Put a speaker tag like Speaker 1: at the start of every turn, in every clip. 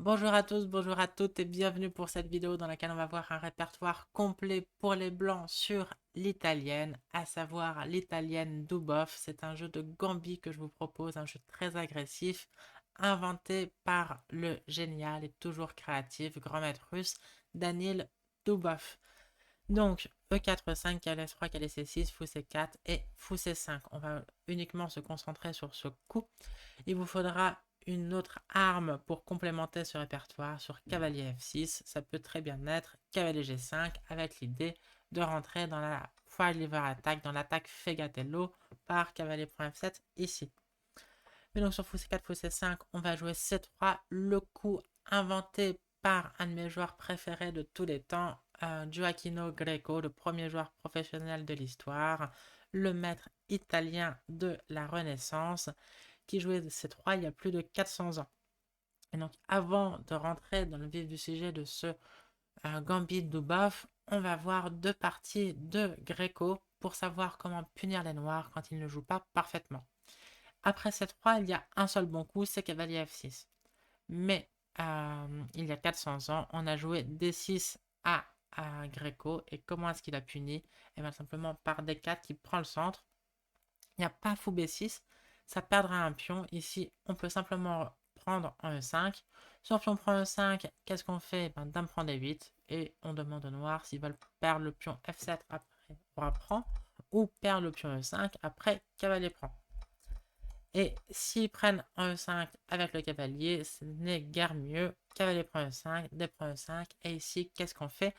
Speaker 1: Bonjour à tous, bonjour à toutes et bienvenue pour cette vidéo dans laquelle on va voir un répertoire complet pour les blancs sur l'italienne, à savoir l'italienne Dubov. C'est un jeu de Gambit que je vous propose, un jeu très agressif, inventé par le génial et toujours créatif grand maître russe Danil Dubov. Donc, E4, E5, KLS3, KLC6, Fou C4 et Fou C5. On va uniquement se concentrer sur ce coup. Il vous faudra une autre arme pour complémenter ce répertoire sur cavalier F6. Ça peut très bien être cavalier G5 avec l'idée de rentrer dans la Five Lever Attack, dans l'attaque Fegatello par cavalier F7 ici. Mais donc sur Fou C4, Fou C5, on va jouer C3, le coup inventé par un de mes joueurs préférés de tous les temps, Gioacchino Greco, le premier joueur professionnel de l'histoire, le maître italien de la Renaissance, qui jouait C3 il y a plus de 400 ans. Et donc avant de rentrer dans le vif du sujet de ce Gambit Dubov, on va voir deux parties de Greco pour savoir comment punir les noirs quand ils ne jouent pas parfaitement. Après C3, il y a un seul bon coup, c'est cavalier F6. Mais il y a 400 ans, on a joué D6 à Greco. Et comment est-ce qu'il a puni? Et bien simplement par D4 qui prend le centre. Il n'y a pas fou B6, ça perdra un pion. Ici, on peut simplement prendre un E5. Si on prend E5, qu'est-ce qu'on fait? Ben, dame prend D8 et on demande au noir s'ils veulent perdre le pion F7 après roi prend ou perdre le pion E5 après cavalier prend. Et s'ils prennent un E5 avec le cavalier, ce n'est guère mieux. Cavalier prend E5, D prend E5 et ici, qu'est-ce qu'on fait?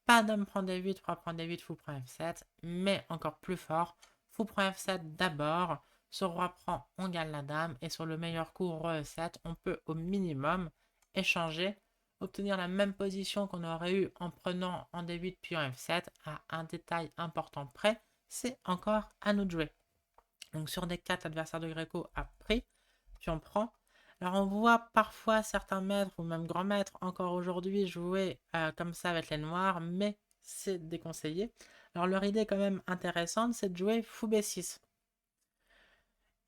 Speaker 1: Pas dame prend D8, roi prend D8, fou prend F7, mais encore plus fort, fou prend F7 d'abord, sur roi prend, on gagne la dame, et sur le meilleur coup, roi E7, on peut au minimum échanger, obtenir la même position qu'on aurait eu en prenant en D8 puis en F7, à un détail important près, c'est encore à nous de jouer. Donc sur D4, l'adversaire de Greco a pris, puis on prend. Alors on voit parfois certains maîtres ou même grands maîtres encore aujourd'hui jouer comme ça avec les noirs, mais c'est déconseillé. Alors leur idée quand même intéressante, c'est de jouer fou B6.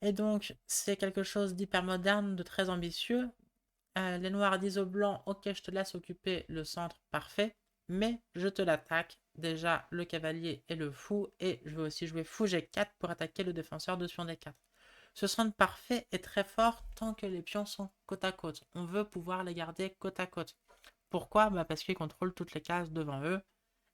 Speaker 1: Et donc c'est quelque chose d'hyper moderne, de très ambitieux. Les noirs disent aux blancs, ok je te laisse occuper le centre, parfait, mais je te l'attaque. Déjà le cavalier et le fou, et je vais aussi jouer fou G4 pour attaquer le défenseur de pion D4. Ce centre parfait est très fort tant que les pions sont côte à côte. On veut pouvoir les garder côte à côte. Pourquoi? Parce qu'ils contrôlent toutes les cases devant eux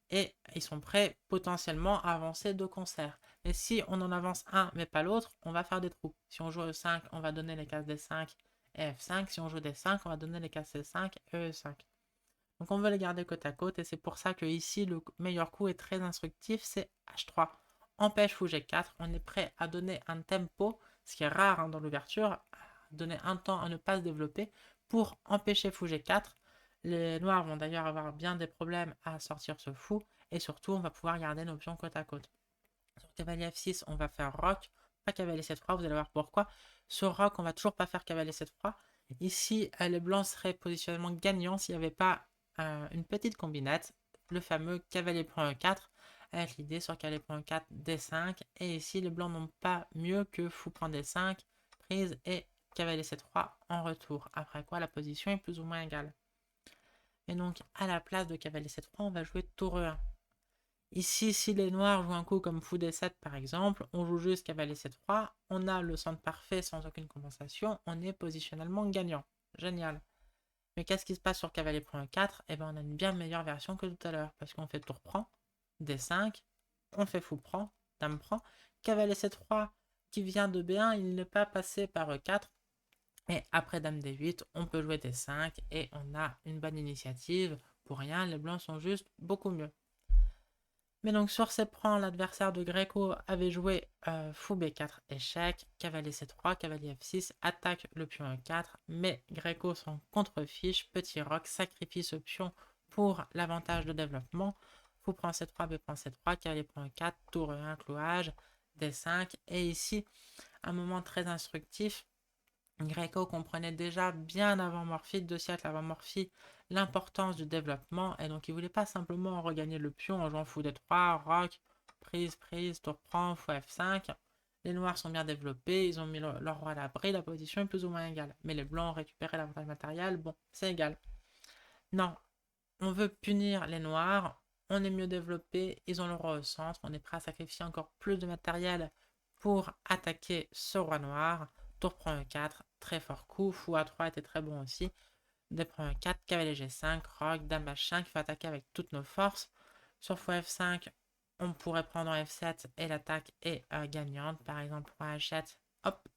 Speaker 1: et ils sont prêts potentiellement à avancer de concert. Mais si on en avance un mais pas l'autre, on va faire des trous. Si on joue E5, on va donner les cases D5 et F5. Si on joue D5, on va donner les cases C5 et E5. Donc on veut les garder côte à côte et c'est pour ça que ici le meilleur coup est très instructif, c'est H3. Empêche fou G4, on est prêt à donner un tempo, ce qui est rare dans l'ouverture, donner un temps à ne pas se développer pour empêcher fou G4. Les noirs vont d'ailleurs avoir bien des problèmes à sortir ce fou et surtout on va pouvoir garder nos pions côte à côte. Sur cavalier F6, on va faire roc, pas cavalier C3, vous allez voir pourquoi. Sur roc, on va toujours pas faire cavalier C3. Ici, les blancs seraient positionnement gagnant s'il n'y avait pas une petite combinette, le fameux cavalier prend E4, avec l'idée sur cavalier prend E4, D5. Et ici, les blancs n'ont pas mieux que fou prend D5, prise et cavalier C3 en retour. Après quoi, la position est plus ou moins égale. Et donc, à la place de cavalier C3, on va jouer tour E1. Ici, si les noirs jouent un coup comme fou D7 par exemple, on joue juste cavalier C3, on a le centre parfait sans aucune compensation, on est positionnellement gagnant. Génial. Mais qu'est-ce qui se passe sur cavalier prend 4? Eh bien, on a une bien meilleure version que tout à l'heure, parce qu'on fait tour prend, D5, on fait fou prend, dame prend, cavalier C3 qui vient de B1, il n'est pas passé par E4, et après dame D8, on peut jouer D5, et on a une bonne initiative. Pour rien, les blancs sont juste beaucoup mieux. Mais donc sur ces prends, l'adversaire de Greco avait joué fou B4 échec, cavalier C3, cavalier F6, attaque le pion E4, mais Greco s'en contrefiche, petit roc, sacrifie ce pion pour l'avantage de développement. Fou prend C3, B prend C3, cavalier prend E4, tour E1, clouage, D5, et ici un moment très instructif. Greco comprenait déjà bien avant Morphy, 2 siècles avant Morphy, l'importance du développement et donc il voulait pas simplement regagner le pion en jouant fou D3, roc, prise, tour prend, fou F5. Les noirs sont bien développés, ils ont mis leur roi à l'abri, la position est plus ou moins égale. Mais les blancs ont récupéré l'avantage matériel, bon, c'est égal. Non, on veut punir les noirs, on est mieux développé, ils ont le roi au centre, on est prêt à sacrifier encore plus de matériel pour attaquer ce roi noir. Tour prend E4, très fort coup, fou A3 était très bon aussi. Dé prend E4, cavalier G5, roc, dame H5, il faut attaquer avec toutes nos forces. Sur fou F5, on pourrait prendre en F7 et l'attaque est gagnante. Par exemple, roi H7, hop,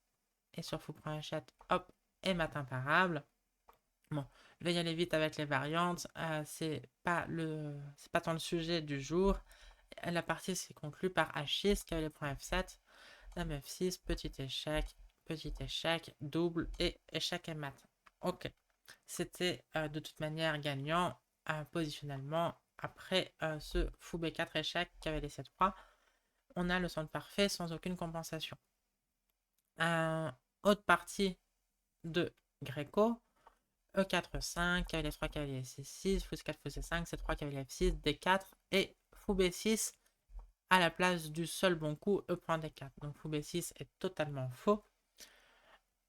Speaker 1: et sur fou prend H7, hop, et mat imparable. Bon, je vais y aller vite avec les variantes. C'est pas tant le sujet du jour. La partie s'est conclue par H6, cavalier prend F7, dame F6, petit échec, double et échec et mat. Ok. C'était de toute manière gagnant positionnellement. Après ce fou B4 échec cavalier C3, on a le centre parfait sans aucune compensation. Autre partie de Greco. E4, 5, cavalier 3, cavalier C6, fou C4, fou C5, C3, cavalier F6, D4 et fou B6 à la place du seul bon coup E prend D4. Donc fou B6 est totalement faux.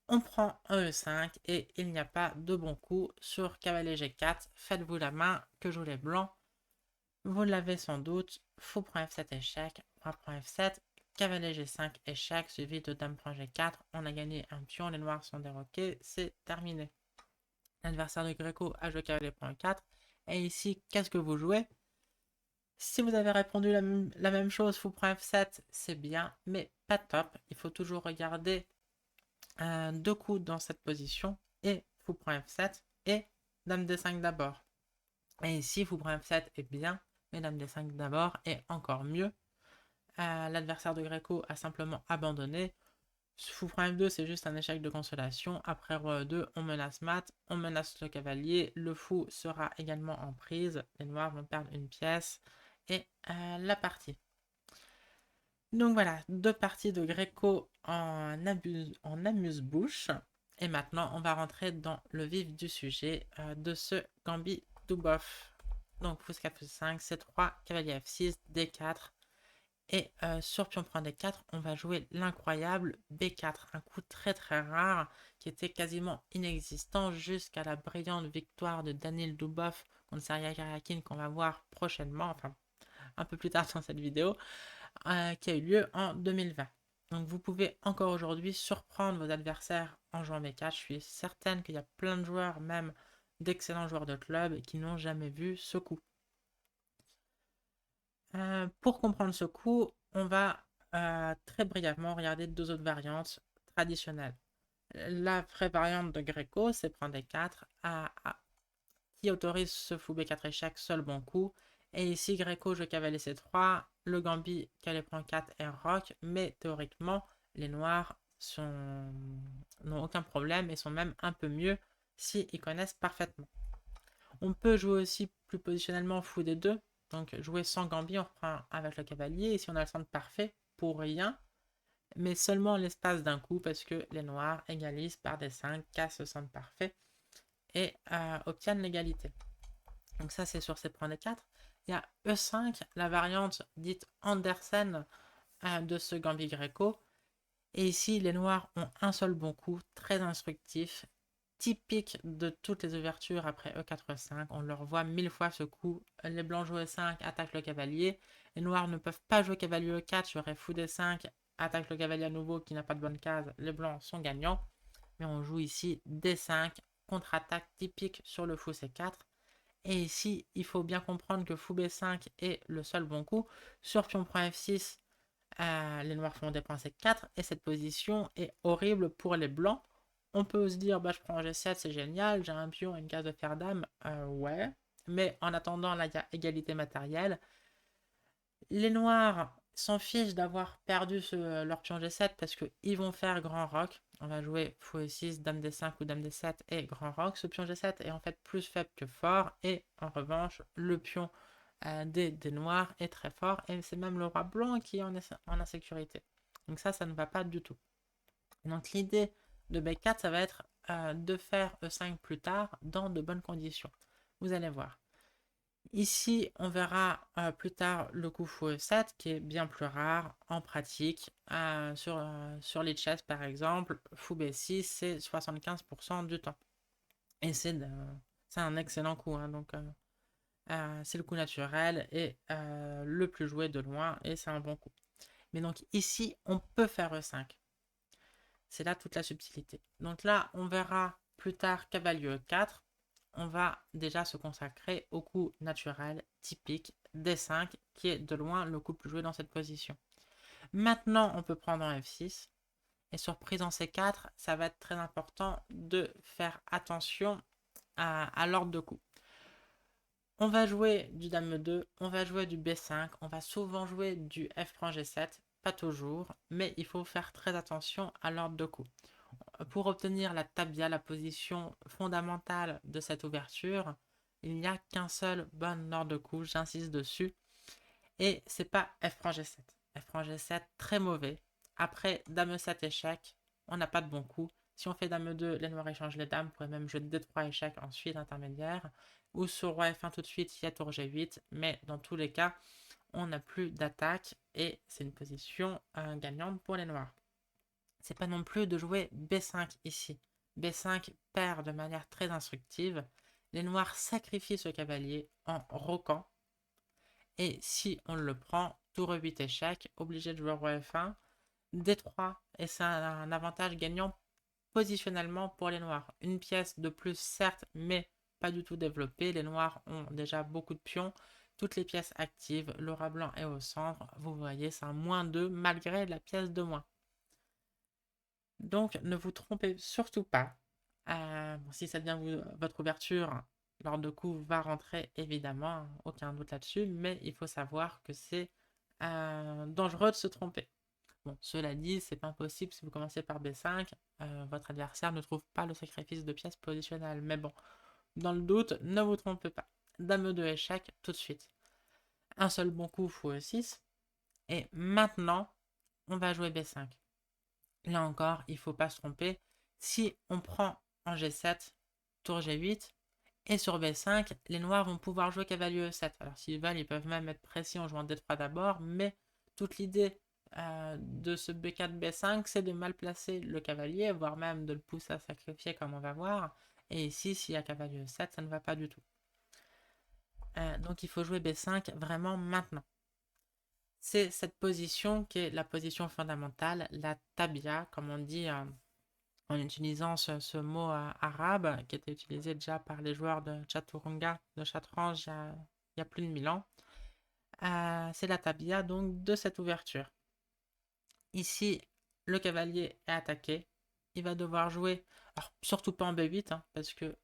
Speaker 1: On prend un E5 et il n'y a pas de bon coup sur cavalier G4. Faites-vous la main que jouent les blancs. Vous l'avez sans doute. Fou prend F7 échec, roi prend F7, cavalier G5 échec, suivi de dame prend G4. On a gagné un pion, les noirs sont déroqués, c'est terminé. L'adversaire de Greco a joué cavalier prend 4. Et ici, qu'est-ce que vous jouez? Si vous avez répondu la même chose, fou prend F7, c'est bien, mais pas top. Il faut toujours regarder deux coups dans cette position et fou prend F7 et dame D5 d'abord. Et ici, fou prend F7 est bien, mais dame D5 d'abord est encore mieux. L'adversaire de Greco a simplement abandonné. Fou prend F2, c'est juste un échec de consolation. Après roi E2, on menace mat, on menace le cavalier. Le fou sera également en prise. Les noirs vont perdre une pièce. Et la partie. Donc voilà, deux parties de Greco en amuse-bouche. Et maintenant, on va rentrer dans le vif du sujet de ce Gambit Dubov. Donc, fou 4, fou 5, C3, cavalier F6, D4. Et sur pion prend D4, on va jouer l'incroyable B4. Un coup très très rare qui était quasiment inexistant jusqu'à la brillante victoire de Danil Dubov contre Sergei Karyakin qu'on va voir prochainement, enfin un peu plus tard dans cette vidéo, qui a eu lieu en 2020. Donc vous pouvez encore aujourd'hui surprendre vos adversaires en jouant B4. Je suis certaine qu'il y a plein de joueurs, même d'excellents joueurs de club, qui n'ont jamais vu ce coup. Pour comprendre ce coup, on va très brièvement regarder deux autres variantes traditionnelles. La vraie variante de Greco, c'est prendre D4 qui autorise ce fou B4 échec seul bon coup. Et ici, Greco joue cavalier C3, le Gambit cavalier prend 4 et roc, mais théoriquement, les noirs n'ont aucun problème et sont même un peu mieux s'ils connaissent parfaitement. On peut jouer aussi plus positionnellement fou D2, donc jouer sans Gambit, on reprend avec le cavalier, et si on a le centre parfait, pour rien, mais seulement l'espace d'un coup, parce que les noirs égalisent par des 5, cassent le centre parfait, et obtiennent l'égalité. Donc ça, c'est sur ces points des 4. Il y a E5, la variante dite Andersen de ce Gambit Greco. Et ici, les noirs ont un seul bon coup, très instructif, typique de toutes les ouvertures après E4-5. On leur voit 1000 fois ce coup. Les blancs jouent E5, attaquent le cavalier. Les noirs ne peuvent pas jouer cavalier E4, j'aurais fou D5, attaque le cavalier à nouveau qui n'a pas de bonne case. Les blancs sont gagnants. Mais on joue ici D5, contre-attaque typique sur le fou C4. Et ici, il faut bien comprendre que fou B5 est le seul bon coup. Sur pion prend F6, les noirs font des points C4 et cette position est horrible pour les blancs. On peut se dire, bah, je prends G7, c'est génial, j'ai un pion et une case de fer dame. Ouais, mais en attendant, là, il y a égalité matérielle. Les noirs s'en fichent d'avoir perdu leur pion G7 parce qu'ils vont faire grand roc. On va jouer fou E6, dame D5 ou dame D7 et grand roc. Ce pion G7 est en fait plus faible que fort. Et en revanche, le pion des noirs est très fort. Et c'est même le roi blanc qui est en insécurité. Donc ça ne va pas du tout. Donc l'idée de B4, ça va être de faire E5 plus tard dans de bonnes conditions. Vous allez voir. Ici, on verra plus tard le coup fou E7 qui est bien plus rare en pratique. Sur les chess par exemple, fou B6 c'est 75% du temps. Et c'est un excellent coup, hein, donc c'est le coup naturel et le plus joué de loin et c'est un bon coup. Mais donc ici, on peut faire E5. C'est là toute la subtilité. Donc là, on verra plus tard cavalier E4. On va déjà se consacrer au coup naturel typique D5 qui est de loin le coup le plus joué dans cette position. Maintenant, on peut prendre un F6 et sur prise en C4, ça va être très important de faire attention à l'ordre de coup. On va jouer du Dame 2, on va jouer du B5, on va souvent jouer du F' G7, pas toujours, mais il faut faire très attention à l'ordre de coup. Pour obtenir la tabia, la position fondamentale de cette ouverture, il n'y a qu'un seul bon ordre de coup, j'insiste dessus, et c'est pas F' G7. F' G7, très mauvais. Après Dame 7 échec, on n'a pas de bon coup. Si on fait Dame 2, les noirs échangent les dames, on pourrait même jouer D3 échec ensuite intermédiaire. Ou sur Roi F1 tout de suite, il y a Tour G8, mais dans tous les cas, on n'a plus d'attaque et c'est une position gagnante pour les noirs. C'est pas non plus de jouer B5 ici. B5 perd de manière très instructive. Les noirs sacrifient ce cavalier en roquant. Et si on le prend, tour E8 échec, obligé de jouer roi F1, D3, et c'est un avantage gagnant positionnellement pour les noirs. Une pièce de plus certes, mais pas du tout développée. Les noirs ont déjà beaucoup de pions. Toutes les pièces actives, le rat blanc est au centre. Vous voyez, c'est un -2 malgré la pièce de moins. Donc ne vous trompez surtout pas. Si ça devient votre ouverture, l'ordre de coup va rentrer évidemment, aucun doute là-dessus, mais il faut savoir que c'est dangereux de se tromper. Bon, cela dit, c'est pas impossible si vous commencez par B5, votre adversaire ne trouve pas le sacrifice de pièces positionnelles. Mais bon, dans le doute, ne vous trompez pas. Dame 2 échec tout de suite. Un seul bon coup, fou E6. Et maintenant, on va jouer B5. Là encore, il ne faut pas se tromper. Si on prend en G7, tour G8, et sur B5, les noirs vont pouvoir jouer cavalier E7. Alors s'ils veulent, ils peuvent même être précis en jouant D3 d'abord, mais toute l'idée de ce B4, B5, c'est de mal placer le cavalier, voire même de le pousser à sacrifier comme on va voir. Et ici, s'il y a cavalier E7, ça ne va pas du tout. Donc il faut jouer B5 vraiment maintenant. C'est cette position qui est la position fondamentale, la tabia, comme on dit en utilisant ce mot arabe qui était utilisé déjà par les joueurs de Chaturanga, de Chatranj, il y a plus de 1000 ans. C'est la tabia donc de cette ouverture. Ici, le cavalier est attaqué. Il va devoir jouer, alors surtout pas en B8, hein, parce que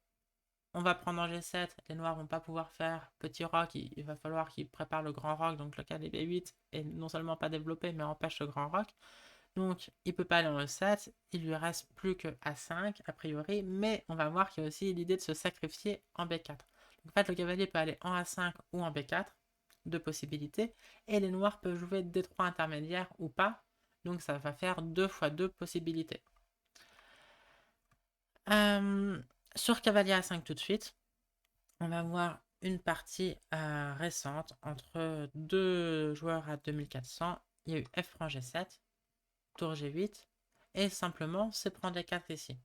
Speaker 1: on va prendre en G7, les noirs vont pas pouvoir faire petit roc, il va falloir qu'ils préparent le grand roc, donc le cavalier B8 est non seulement pas développé, mais empêche le grand roc. Donc, il ne peut pas aller en E7, il lui reste plus que A5 a priori, mais on va voir qu'il y a aussi l'idée de se sacrifier en B4. Donc, en fait, le cavalier peut aller en A5 ou en B4, deux possibilités, et les noirs peuvent jouer D3 intermédiaire ou pas, donc ça va faire 2 fois 2 possibilités. Sur cavalier A5 tout de suite, on va voir une partie récente entre deux joueurs à 2400. Il y a eu F' G7, tour G8, et simplement c'est prendre les 4 ici.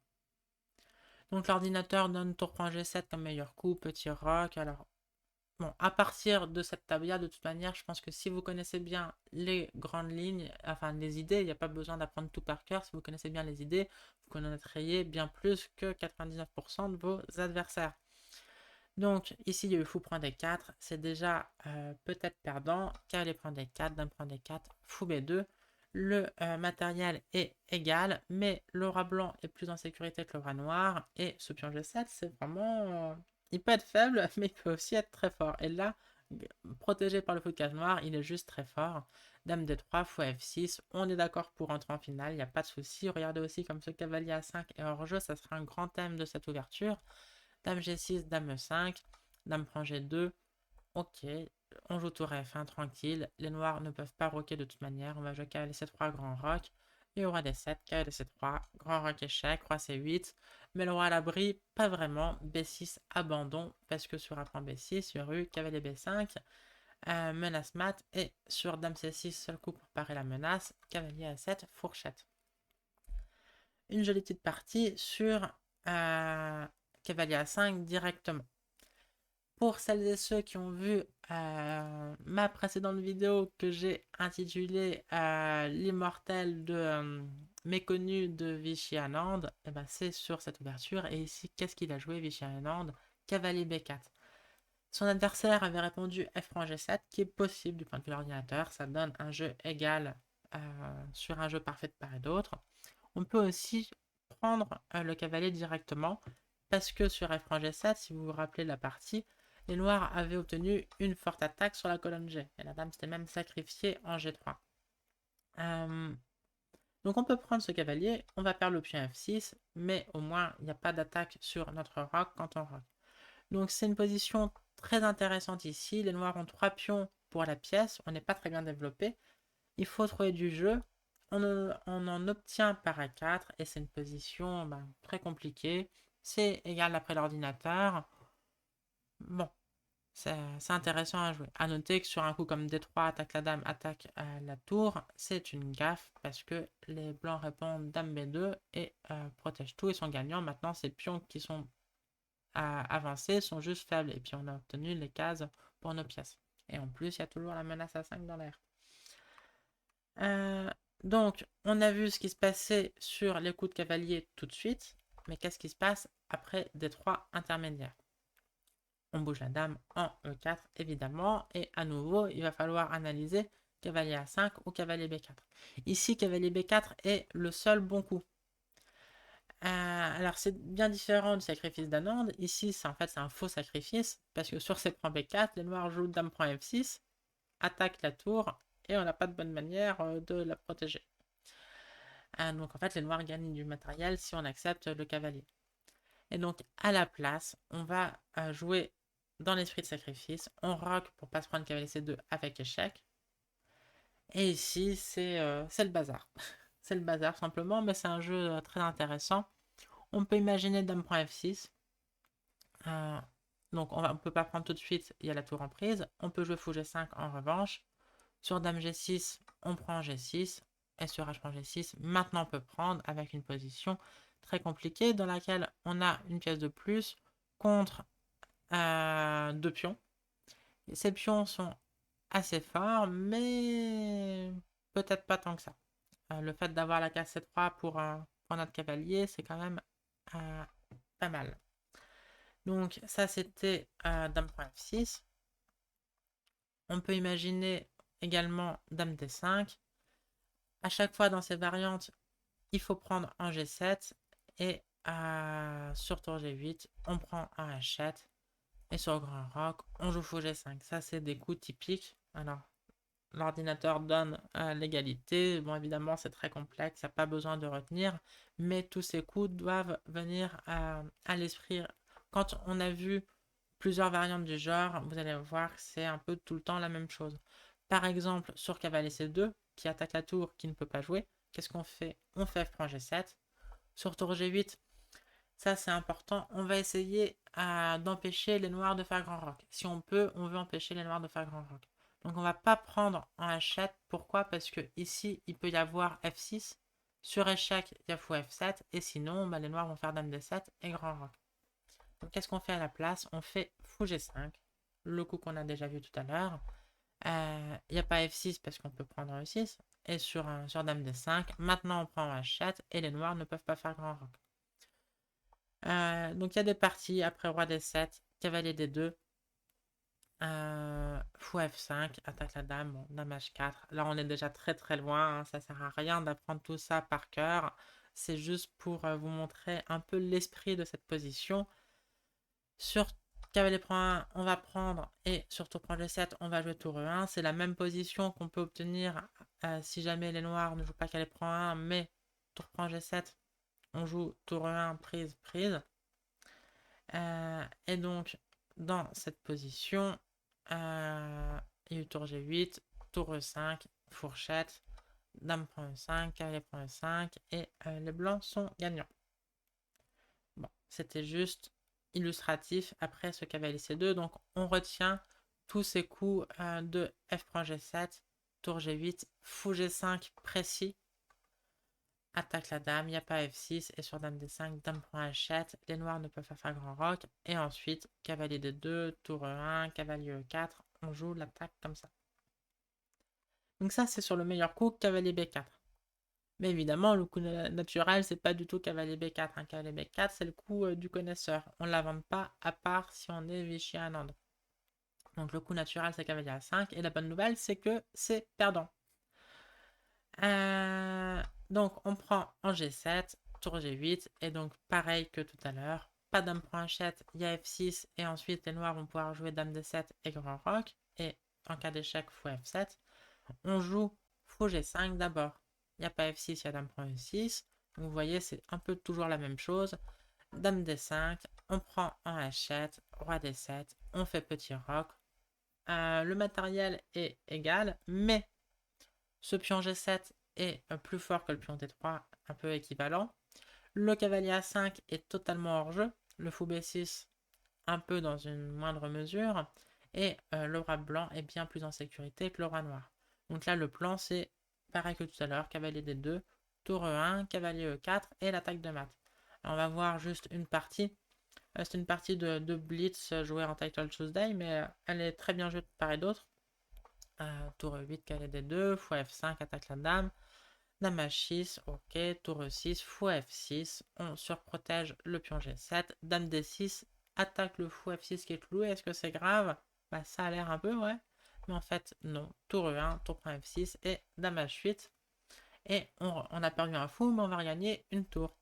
Speaker 1: Donc l'ordinateur donne tour prend G7 comme meilleur coup, petit roc. Alors bon, à partir de cette tablia, de toute manière, je pense que si vous connaissez bien les grandes lignes, enfin les idées, il n'y a pas besoin d'apprendre tout par cœur. Si vous connaissez bien les idées, vous connaîtriez bien plus que 99% de vos adversaires. Donc ici il y a eu fou prend D4, c'est déjà peut-être perdant, cavalier prend D4, dame prend D4, fou B2. Le matériel est égal, mais le rat blanc est plus en sécurité que le rat noir, et ce pion G7 c'est vraiment... il peut être faible, mais il peut aussi être très fort. Et là, protégé par le fou de case noir, il est juste très fort. Dame D3, fou F6, on est d'accord pour rentrer en finale, il n'y a pas de souci. Regardez aussi comme ce cavalier A5 est hors jeu, ça sera un grand thème de cette ouverture. Dame G6, Dame E5, Dame prend G2. Ok, on joue tour F1 tranquille. Les noirs ne peuvent pas roquer de toute manière. On va jouer cavalier C3 grand roc. Et au roi D7, cavalier C3, grand roc échec, roi C8, mais le roi à l'abri, pas vraiment, B6, abandon, parce que sur apprend B6, sur U, cavalier B5, menace mat, et sur dame C6, seul coup pour parer la menace, cavalier A7, fourchette. Une jolie petite partie sur cavalier A5 directement. Pour celles et ceux qui ont vu ma précédente vidéo que j'ai intitulée L'immortel de méconnu de Vichy Anand, et ben c'est sur cette ouverture. Et ici, qu'est-ce qu'il a joué Vichy Anand? Cavalier B4. Son adversaire avait répondu F rang G7, qui est possible du point de vue de l'ordinateur. Ça donne un jeu égal sur un jeu parfait de part et d'autre. On peut aussi prendre le cavalier directement, parce que sur F rang G7, si vous vous rappelez la partie, les noirs avaient obtenu une forte attaque sur la colonne G, et la dame s'était même sacrifiée en G3. Donc on peut prendre ce cavalier, on va perdre l'option F6, mais au moins il n'y a pas d'attaque sur notre roc quand on rock. Donc c'est une position très intéressante ici. Les noirs ont 3 pions pour la pièce, on n'est pas très bien développé. Il faut trouver du jeu. On en obtient par A4 et c'est une position très compliquée. C'est égal après l'ordinateur. Bon, c'est intéressant à jouer. A noter que sur un coup comme D3, attaque la dame, attaque la tour, c'est une gaffe parce que les blancs répondent dame B2 et protègent tout et sont gagnants. Maintenant, ces pions qui sont avancés sont juste faibles et puis on a obtenu les cases pour nos pièces. Et en plus, il y a toujours la menace à 5 dans l'air. Donc, on a vu ce qui se passait sur les coups de cavalier tout de suite, mais qu'est-ce qui se passe après D3 intermédiaires? On bouge la dame en E4, évidemment, et à nouveau, il va falloir analyser cavalier A5 ou cavalier B4. Ici, cavalier B4 est le seul bon coup. Alors, c'est bien différent du sacrifice d'Anand. Ici, en fait, c'est un faux sacrifice, parce que sur C prend B4, les noirs jouent dame prend F6, attaquent la tour, et on n'a pas de bonne manière de la protéger. Donc en fait, les noirs gagnent du matériel si on accepte le cavalier. Et donc à la place, on va jouer dans l'esprit de sacrifice. On rock pour pas se prendre cavalier C2 avec échec. Et ici, c'est le bazar. C'est le bazar simplement, mais c'est un jeu très intéressant. On peut imaginer dame prend F6. Donc on ne peut pas prendre tout de suite, il y a la tour en prise. On peut jouer fou G5 en revanche. Sur dame G6, on prend G6. Et sur H prend G6, maintenant on peut prendre avec une position très compliquée dans laquelle on a une pièce de plus contre deux pions. Et ces pions sont assez forts, mais peut-être pas tant que ça. Le fait d'avoir la case C3 pour notre cavalier, c'est quand même pas mal. Donc ça c'était dame prend F6. On peut imaginer également dame D5. À chaque fois dans ces variantes, il faut prendre un G7 et sur tour G8, on prend un H7 et sur grand roc, on joue fou G5. Ça, c'est des coups typiques. Alors, l'ordinateur donne l'égalité. Bon, évidemment, c'est très complexe, il n'y a pas besoin de retenir, mais tous ces coups doivent venir à l'esprit. Quand on a vu plusieurs variantes du genre, vous allez voir que c'est un peu tout le temps la même chose. Par exemple, sur cavalier C2, qui attaque la tour, qui ne peut pas jouer, qu'est-ce qu'on fait? On fait F prend G7. Sur tour G8, ça c'est important, on va essayer d'empêcher les noirs de faire grand roc. Si on peut, on veut empêcher les noirs de faire grand roc. Donc on va pas prendre en H7. Pourquoi? Parce que ici, il peut y avoir F6. Sur échec, il y a fou F7. Et sinon, les noirs vont faire dame D7 et grand roc. Donc qu'est-ce qu'on fait à la place? On fait fou G5. Le coup qu'on a déjà vu tout à l'heure. Il n'y a pas F6 parce qu'on peut prendre E6. Et sur dame D5, maintenant on prend H7 et les noirs ne peuvent pas faire grand roc. Donc il y a des parties après roi D7, cavalier D2, fou F5, attaque la dame, bon, dame H4. Là on est déjà très très loin, hein, ça sert à rien d'apprendre tout ça par cœur. C'est juste pour vous montrer un peu l'esprit de cette position. Sur cavalier prend 1, on va prendre, et sur tour prend G7, on va jouer tour E1. C'est la même position qu'on peut obtenir si jamais les noirs ne jouent pas cavalier prend 1, mais tour prend G7, on joue tour E1, prise, prise. Et donc, dans cette position, il y a eu tour G8, tour E5, fourchette. dame prend E5, cavalier prend E5, et les blancs sont gagnants. Bon, c'était juste illustratif après ce cavalier C2, donc on retient tous ces coups de F prend G7, tour G8, fou G5 précis, attaque la dame, il n'y a pas F6, et sur dame D5, dame prend H7, les noirs ne peuvent pas faire grand roc, et ensuite cavalier D2, tour E1, cavalier E4, on joue l'attaque comme ça. Donc ça c'est sur le meilleur coup, cavalier B4. Mais évidemment, le coup naturel, c'est pas du tout cavalier B4. Un cavalier B4, c'est le coup du connaisseur. On ne l'invente pas, à part si on est Vichy Anand. Donc le coup naturel, c'est cavalier A5. Et la bonne nouvelle, c'est que c'est perdant. Donc on prend en G7, tour G8. Et donc pareil que tout à l'heure. Pas dame prend H7, il y a F6. Et ensuite, les noirs vont pouvoir jouer dame D7 et grand roc. Et en cas d'échec, fou F7. On joue fou G5 d'abord. Il n'y a pas F6, il y a dame prend E6. Donc vous voyez, c'est un peu toujours la même chose. Dame D5, on prend en H7, roi D7, on fait petit roc. Le matériel est égal, mais ce pion G7 est plus fort que le pion D3, un peu équivalent. Le cavalier A5 est totalement hors jeu. Le fou B6, un peu dans une moindre mesure. Et le roi blanc est bien plus en sécurité que le roi noir. Donc là, le plan, c'est pareil que tout à l'heure, cavalier D2, tour E1, cavalier E4 et l'attaque de mat. Alors, on va voir juste une partie. C'est une partie de Blitz jouée en Title Tuesday, mais elle est très bien jouée de part et d'autre. Tour E8, cavalier D2, fou F5, attaque la dame. Dame H6, ok, tour E6, fou F6, on surprotège le pion G7, dame D6, attaque le fou F6 qui est cloué, est-ce que c'est grave? Bah ça a l'air un peu, ouais, mais en fait non, tour E1, tour prend F6 et dame H8, et on a perdu un fou, mais on va gagner une tour.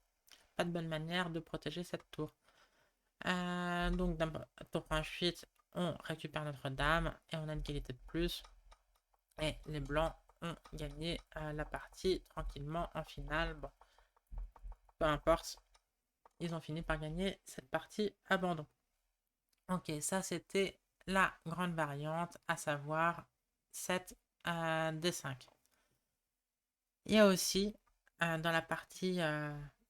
Speaker 1: Pas de bonne manière de protéger cette tour. Donc tour prend H8, on récupère notre dame, et on a une qualité de plus, et les blancs ont gagné la partie tranquillement en finale. Bon, peu importe, ils ont fini par gagner cette partie abandon. Ok, ça c'était la grande variante, à savoir 7 D5. Il y a aussi dans la partie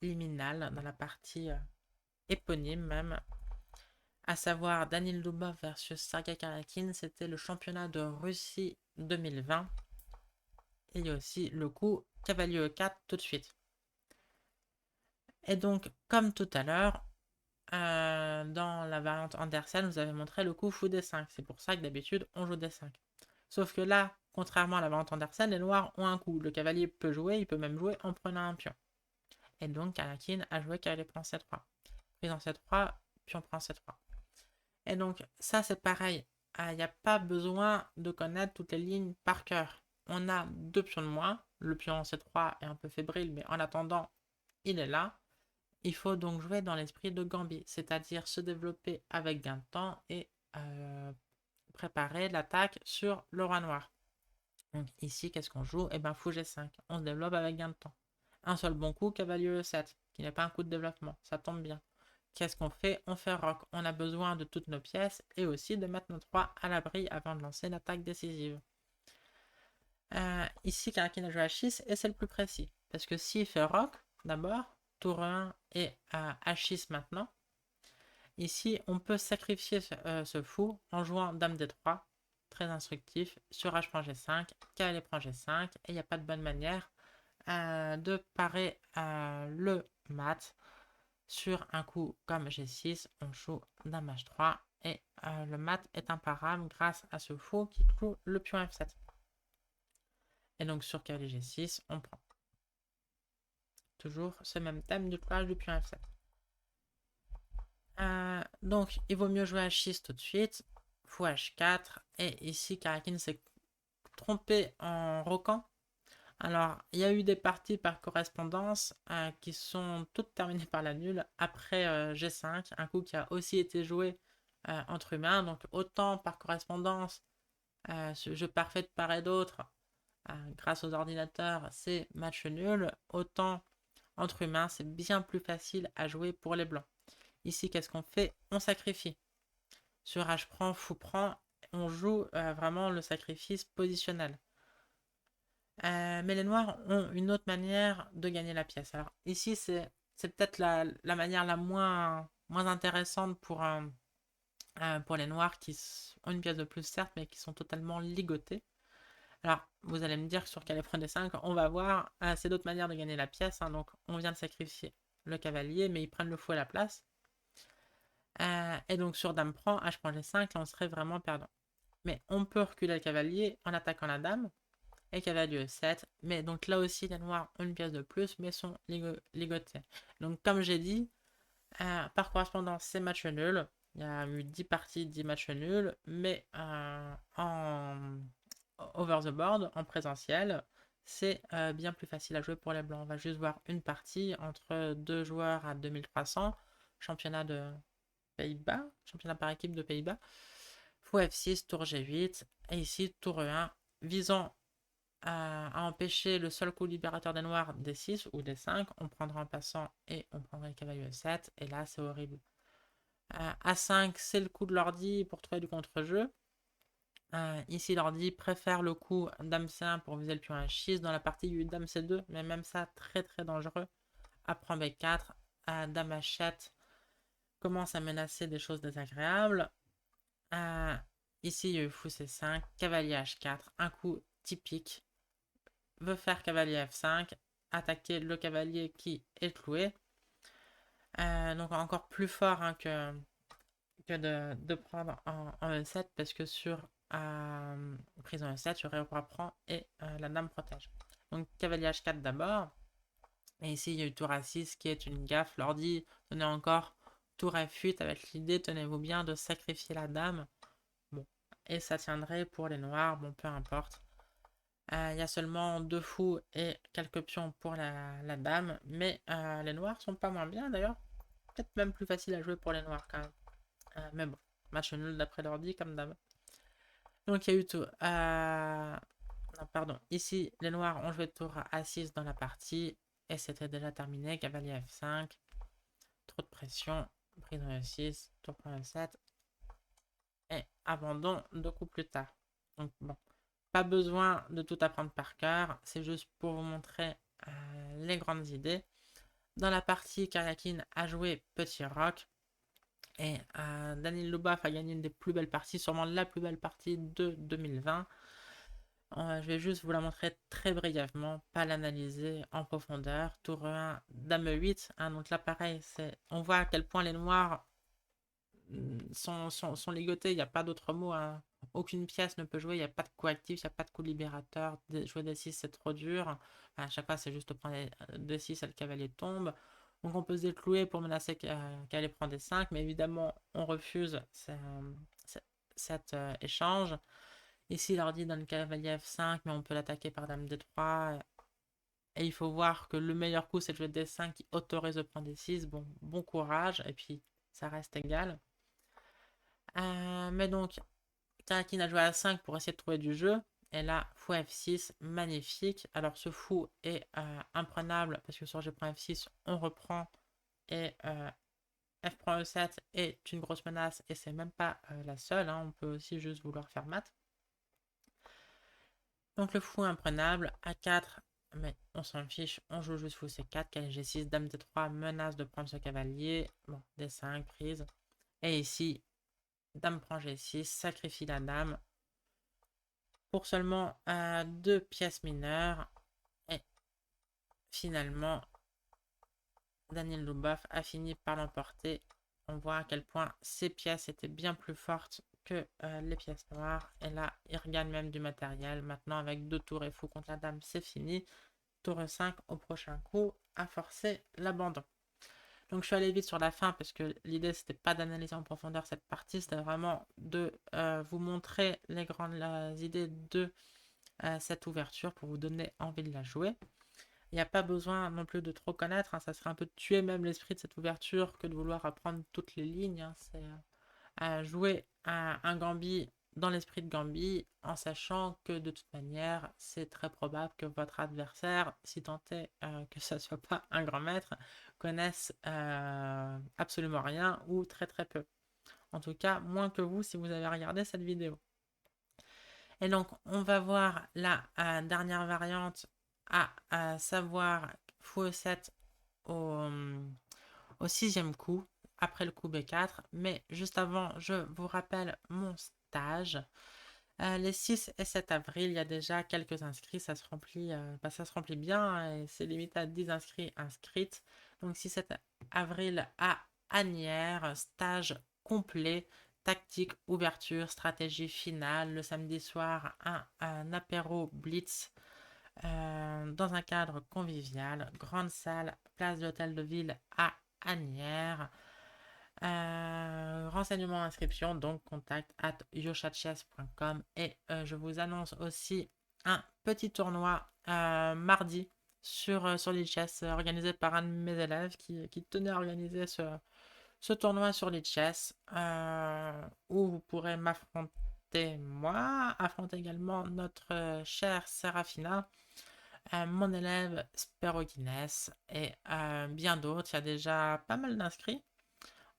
Speaker 1: liminale, dans la partie éponyme même, à savoir Danil Dubov versus Sergei Karakin, c'était le championnat de Russie 2020. Et il y a aussi le coup cavalier E4 tout de suite. Et donc, comme tout à l'heure, dans la variante Andersen, vous avez montré le coup fou D5. C'est pour ça que d'habitude, on joue D5. Sauf que là, contrairement à la variante Andersen, les noirs ont un coup. Le cavalier peut jouer, il peut même jouer en prenant un pion. Et donc, Karakin a joué cavalier prend C3. Prise en C3, pion prend C3. Et donc, ça, c'est pareil. Il n'y a pas besoin de connaître toutes les lignes par cœur. On a deux pions de moins. Le pion en C3 est un peu fébrile, mais en attendant, il est là. Il faut donc jouer dans l'esprit de Gambit, c'est-à-dire se développer avec gain de temps et préparer l'attaque sur le roi noir. Donc ici, qu'est-ce qu'on joue? Eh bien, fou G5. On se développe avec gain de temps. Un seul bon coup, cavalier E7, qui n'est pas un coup de développement. Ça tombe bien. Qu'est-ce qu'on fait? On fait roc. On a besoin de toutes nos pièces et aussi de mettre notre roi à l'abri avant de lancer l'attaque décisive. Ici, Karakin a joué H6 et c'est le plus précis. Parce que s'il fait roc, d'abord, tour 1 et H6 maintenant, ici, on peut sacrifier ce fou en jouant dame D3, très instructif, sur H prend G5, cavalier prend G5, et il n'y a pas de bonne manière de parer le mat sur un coup comme G6, on joue dame H3, et le mat est imparable grâce à ce fou qui cloue le pion F7. Et donc sur cavalier G6, on prend. Toujours ce même thème du clouage du pion F7. Donc, il vaut mieux jouer H6 tout de suite. Fou H4. Et ici, Karakin s'est trompé en roquant. Alors, il y a eu des parties par correspondance qui sont toutes terminées par la nulle après G5. Un coup qui a aussi été joué entre humains. Donc, autant par correspondance, ce jeu parfait de part et d'autre, grâce aux ordinateurs, c'est match nul. Autant entre humains, c'est bien plus facile à jouer pour les blancs. Ici, qu'est-ce qu'on fait? On sacrifie. Sur H prend, fou prend, on joue vraiment le sacrifice positionnel. Mais les noirs ont une autre manière de gagner la pièce. Alors ici, c'est peut-être la manière la moins intéressante pour les noirs ont une pièce de plus, certes, mais qui sont totalement ligotés. Alors, vous allez me dire que sur Calais des 5, on va voir, c'est d'autres manières de gagner la pièce. Hein. Donc, on vient de sacrifier le cavalier, mais ils prennent le fou à la place. Et donc, sur Dame prend, H prend G5, là, on serait vraiment perdant. Mais on peut reculer le cavalier en attaquant la dame, et cavalier E7. Mais donc, là aussi, les noirs ont une pièce de plus, mais sont ligotés. Donc, comme j'ai dit, par correspondance, c'est match nul. Il y a eu 10 parties, 10 matchs nuls, mais en over the board, en présentiel, c'est bien plus facile à jouer pour les blancs. On va juste voir une partie entre deux joueurs à 2300, championnat de Pays-Bas, championnat par équipe de Pays-Bas, fou F6, tour G8, et ici tour E1, visant à empêcher le seul coup libérateur des noirs D6 ou D5, on prendra en passant et on prendra le cavalier E7, et là c'est horrible. A5, c'est le coup de l'ordi pour trouver du contre-jeu. Ici, l'ordi préfère le coup Dame C1 pour viser le pion H6. Dans la partie, il y a eu Dame C2, mais même ça, très très dangereux. Après B4, Dame H7 commence à menacer des choses désagréables. Euh, Ici, il y a eu Fou C5, Cavalier H4, un coup typique. Veut faire Cavalier F5, attaquer le cavalier qui est cloué. Donc encore plus fort hein, que de prendre en E7 parce que sur prise en E7, le roi prend et la dame protège. Donc cavalier H4 d'abord. Et ici, il y a eu tour A6 qui est une gaffe. L'ordi donnait encore tour F8 avec l'idée, tenez-vous bien, de sacrifier la dame. Bon, et ça tiendrait pour les noirs, bon, peu importe. Il y a seulement deux fous et quelques pions pour la dame, mais les noirs sont pas moins bien d'ailleurs. Peut-être même plus facile à jouer pour les noirs quand même. Mais bon, match nul d'après l'ordi comme d'hab. Donc il y a eu tout. Non, pardon. Ici, les noirs ont joué tour A6 dans la partie. Et c'était déjà terminé. Cavalier F5. Trop de pression. Prise en E6. Tour E7. Et abandon 2 coups plus tard. Donc bon. Pas besoin de tout apprendre par cœur. C'est juste pour vous montrer les grandes idées. Dans la partie, Karyakin a joué Petit Roc. Et Daniel Lubov a gagné une des plus belles parties, sûrement la plus belle partie de 2020. Je vais juste vous la montrer très brièvement, pas l'analyser en profondeur. Tour 1, Dame 8. Hein, donc là, pareil, on voit à quel point les noirs sont ligotés. Il n'y a pas d'autre mot. Hein. Aucune pièce ne peut jouer. Il n'y a pas de coup actif, il n'y a pas de coup libérateur. Jouer des 6, c'est trop dur. Enfin, à chaque fois, c'est juste prendre des 6 et le cavalier tombe. Donc on peut se déclouer pour menacer qu'elle prend des 5, mais évidemment, on refuse cet échange. Ici, l'ordi donne cavalier F5, mais on peut l'attaquer par dame D3. Et il faut voir que le meilleur coup, c'est de jouer D5 qui autorise de prendre D6. Bon courage, et puis ça reste égal. Mais donc, Karakin a joué à 5 pour essayer de trouver du jeu. Et là, fou F6, magnifique. Alors ce fou est imprenable parce que sur G prend F6, on reprend. Et F prend E7 est une grosse menace et c'est même pas la seule. Hein. On peut aussi juste vouloir faire mat. Donc le fou imprenable, A4, mais on s'en fiche, on joue juste fou C4, cavalier G6, dame D3, menace de prendre ce cavalier, bon, D5, prise. Et ici, dame prend G6, sacrifie la dame pour seulement 2 pièces mineures. Et finalement, Daniel Lubov a fini par l'emporter. On voit à quel point ces pièces étaient bien plus fortes que les pièces noires. Et là, il regagne même du matériel. Maintenant, avec 2 tours et fou contre la dame, c'est fini. Tour 5 au prochain coup, à forcer l'abandon. Donc je suis allé vite sur la fin parce que l'idée c'était pas d'analyser en profondeur cette partie, c'était vraiment de vous montrer les grandes idées de cette ouverture pour vous donner envie de la jouer. Il n'y a pas besoin non plus de trop connaître, hein, ça serait un peu tuer même l'esprit de cette ouverture que de vouloir apprendre toutes les lignes. Hein, c'est jouer un Gambit dans l'esprit de Gambit en sachant que de toute manière c'est très probable que votre adversaire, si tant est que ça soit pas un grand maître, connaisse absolument rien ou très très peu. En tout cas, moins que vous si vous avez regardé cette vidéo. Et donc, on va voir la dernière variante, à savoir fou E7 au, au sixième coup, après le coup B4. Mais juste avant, je vous rappelle mon stage. Les 6 et 7 avril, il y a déjà quelques inscrits, ça se remplit bien, hein, et c'est limité à 10 inscrits inscrites. Donc 6-7 avril à Asnières, stage complet, tactique, ouverture, stratégie finale. Le samedi soir, un apéro blitz dans un cadre convivial, grande salle, place de l'hôtel de ville à Asnières. Renseignements, inscription, donc contact at yoshatchess.com. Et je vous annonce aussi un petit tournoi mardi sur Lichess, organisé par un de mes élèves qui tenait à organiser ce tournoi sur Lichess, où vous pourrez m'affronter moi, affronter également notre chère Serafina, mon élève Spero Guinness et bien d'autres. Il y a déjà pas mal d'inscrits.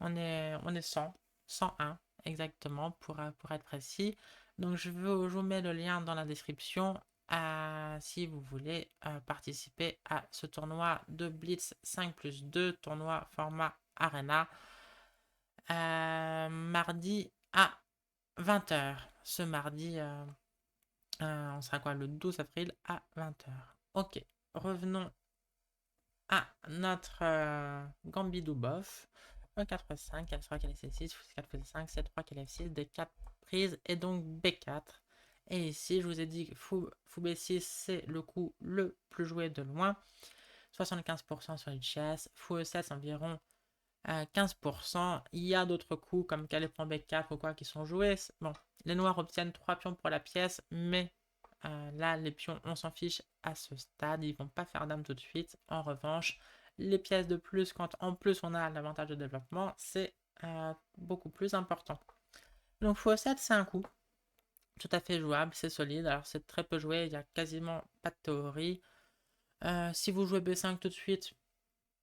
Speaker 1: On est 101 exactement pour être précis. Donc je vous mets le lien dans la description si vous voulez participer à ce tournoi de Blitz 5+2, tournoi format Arena, mardi à 20h. Ce mardi, on sera quoi, le 12 avril à 20h. Ok, revenons à notre Gambit bof. 4-5, 4-3, F6, 4-5, 7-3, F6, D4 prise et donc B4. Et ici, je vous ai dit que fou B6, c'est le coup le plus joué de loin. 75% sur les chess. Fou E7, environ 15%. Il y a d'autres coups comme Calais prend B4 ou quoi qui sont joués. Bon, les noirs obtiennent 3 pions pour la pièce, mais là, les pions, on s'en fiche à ce stade. Ils vont pas faire dame tout de suite. En revanche, les pièces de plus, quand en plus on a l'avantage de développement, c'est beaucoup plus important. Donc fou 7 c'est un coup tout à fait jouable, c'est solide. Alors c'est très peu joué, il n'y a quasiment pas de théorie. Si vous jouez B5 tout de suite,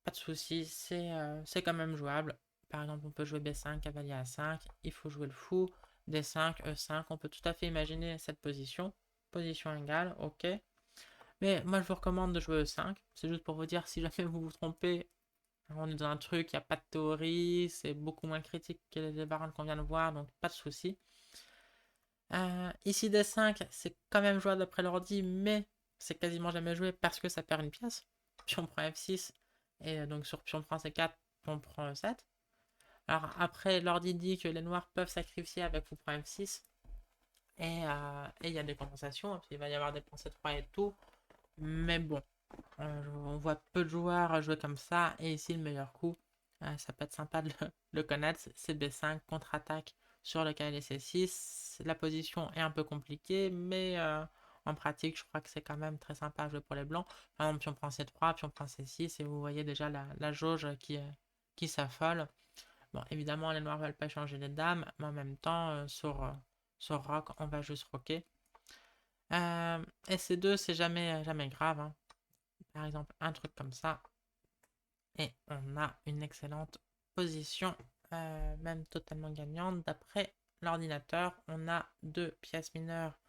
Speaker 1: pas de souci, c'est quand même jouable. Par exemple, on peut jouer B5, cavalier A5, il faut jouer le fou, D5, E5, on peut tout à fait imaginer cette position. Position égale, ok. Mais moi, je vous recommande de jouer E5. C'est juste pour vous dire, si jamais vous vous trompez, on est dans un truc, il n'y a pas de théorie, c'est beaucoup moins critique que les variantes qu'on vient de voir, donc pas de souci. Ici, D5, c'est quand même jouable d'après l'ordi, mais c'est quasiment jamais joué parce que ça perd une pièce. Pion prend F6, et donc sur pion prend C4, pion prend E7. Alors après, l'ordi dit que les noirs peuvent sacrifier avec fou prend F6, et il y a des compensations, et puis il va y avoir des pions C3 et tout. Mais bon, on voit peu de joueurs jouer comme ça. Et ici, le meilleur coup, ça peut être sympa de le connaître, c'est B5, contre-attaque sur le cavalier C6. La position est un peu compliquée, mais en pratique, je crois que c'est quand même très sympa à jouer pour les blancs. Par exemple, si on prend C3, puis on prend C6, et vous voyez déjà la jauge qui s'affole. Bon, évidemment, les noirs ne veulent pas changer les dames, mais en même temps, sur rock, on va juste rocker. Et ces deux, c'est jamais grave, hein. Par exemple, un truc comme ça. Et on a une excellente position, même totalement gagnante. D'après l'ordinateur, on a deux pièces mineures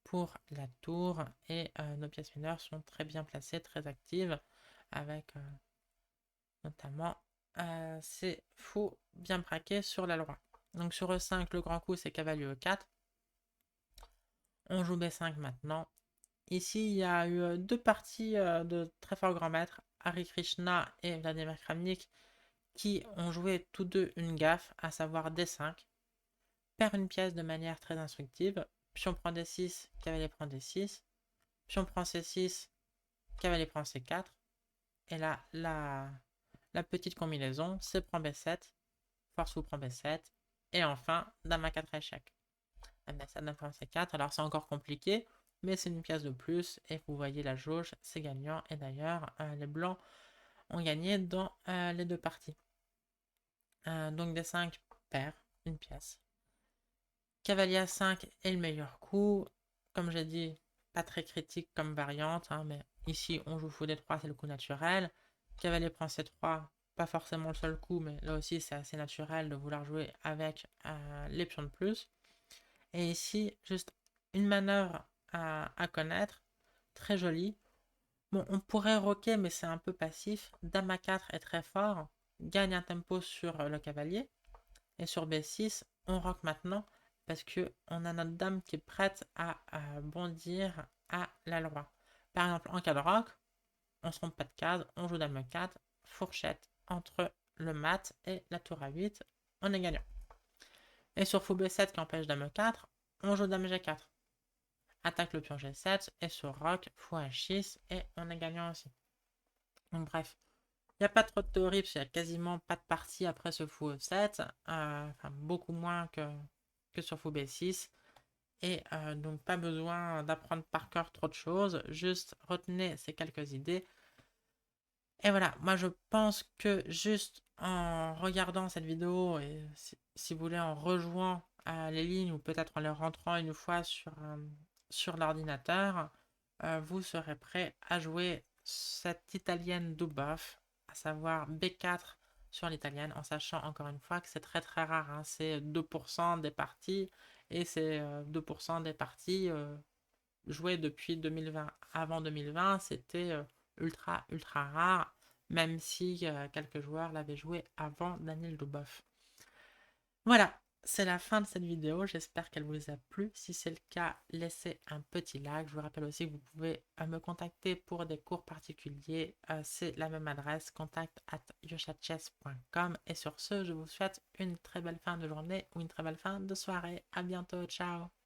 Speaker 1: pour la tour. Et nos pièces mineures sont très bien placées, très actives. Avec notamment ces fous bien braqués sur la loi. Donc sur E5, le grand coup, c'est cavalier E4. On joue B5 maintenant. Ici, il y a eu deux parties de très forts grands maîtres, Hari Krishna et Vladimir Kramnik, qui ont joué tous deux une gaffe, à savoir D5. Perd une pièce de manière très instructive. Pion prend D6, cavalier prend D6. Pion prend C6, cavalier prend C4. Et là, la petite combinaison, c'est prend B7, force ou prend B7. Et enfin, dame à 4 échecs. Dame prend C4, alors c'est encore compliqué, mais c'est une pièce de plus et vous voyez la jauge, c'est gagnant. Et d'ailleurs, les blancs ont gagné dans les deux parties. Donc D5 perd une pièce. Cavalier A5 est le meilleur coup. Comme j'ai dit, pas très critique comme variante, hein, mais ici on joue fou D3, c'est le coup naturel. Cavalier prend C3, pas forcément le seul coup, mais là aussi c'est assez naturel de vouloir jouer avec les pions de plus. Et ici, juste une manœuvre à connaître, très jolie. Bon, on pourrait roquer, mais c'est un peu passif. Dame A4 est très fort, gagne un tempo sur le cavalier. Et sur B6, on roque maintenant parce que on a notre dame qui est prête à bondir à la loi. Par exemple, en cas de roque, on se trompe pas de case, on joue dame E4, fourchette entre le mat et la tour A8, on est gagnant. Et sur fou B7 qui empêche dame E4, on joue dame G4. Attaque le pion G7 et sur roque, fou H6 et on est gagnant aussi. Donc bref, il n'y a pas trop de théorie parce qu'il n'y a quasiment pas de partie après ce fou E7, enfin beaucoup moins que sur fou B6. Et donc pas besoin d'apprendre par cœur trop de choses, juste retenez ces quelques idées. Et voilà, moi je pense que juste en regardant cette vidéo et si vous voulez en rejoignant les lignes ou peut-être en les rentrant une fois sur l'ordinateur, vous serez prêt à jouer cette italienne Dubov, à savoir B4 sur l'italienne, en sachant encore une fois que c'est très très rare, hein, c'est 2% des parties et c'est 2% des parties jouées depuis 2020. Avant 2020, c'était ultra ultra rare, même si quelques joueurs l'avaient joué avant Daniel Dubov. Voilà, c'est la fin de cette vidéo. J'espère qu'elle vous a plu. Si c'est le cas, laissez un petit like. Je vous rappelle aussi que vous pouvez me contacter pour des cours particuliers. C'est la même adresse, contact@yoshachess.com. Et sur ce, je vous souhaite une très belle fin de journée ou une très belle fin de soirée. À bientôt, ciao!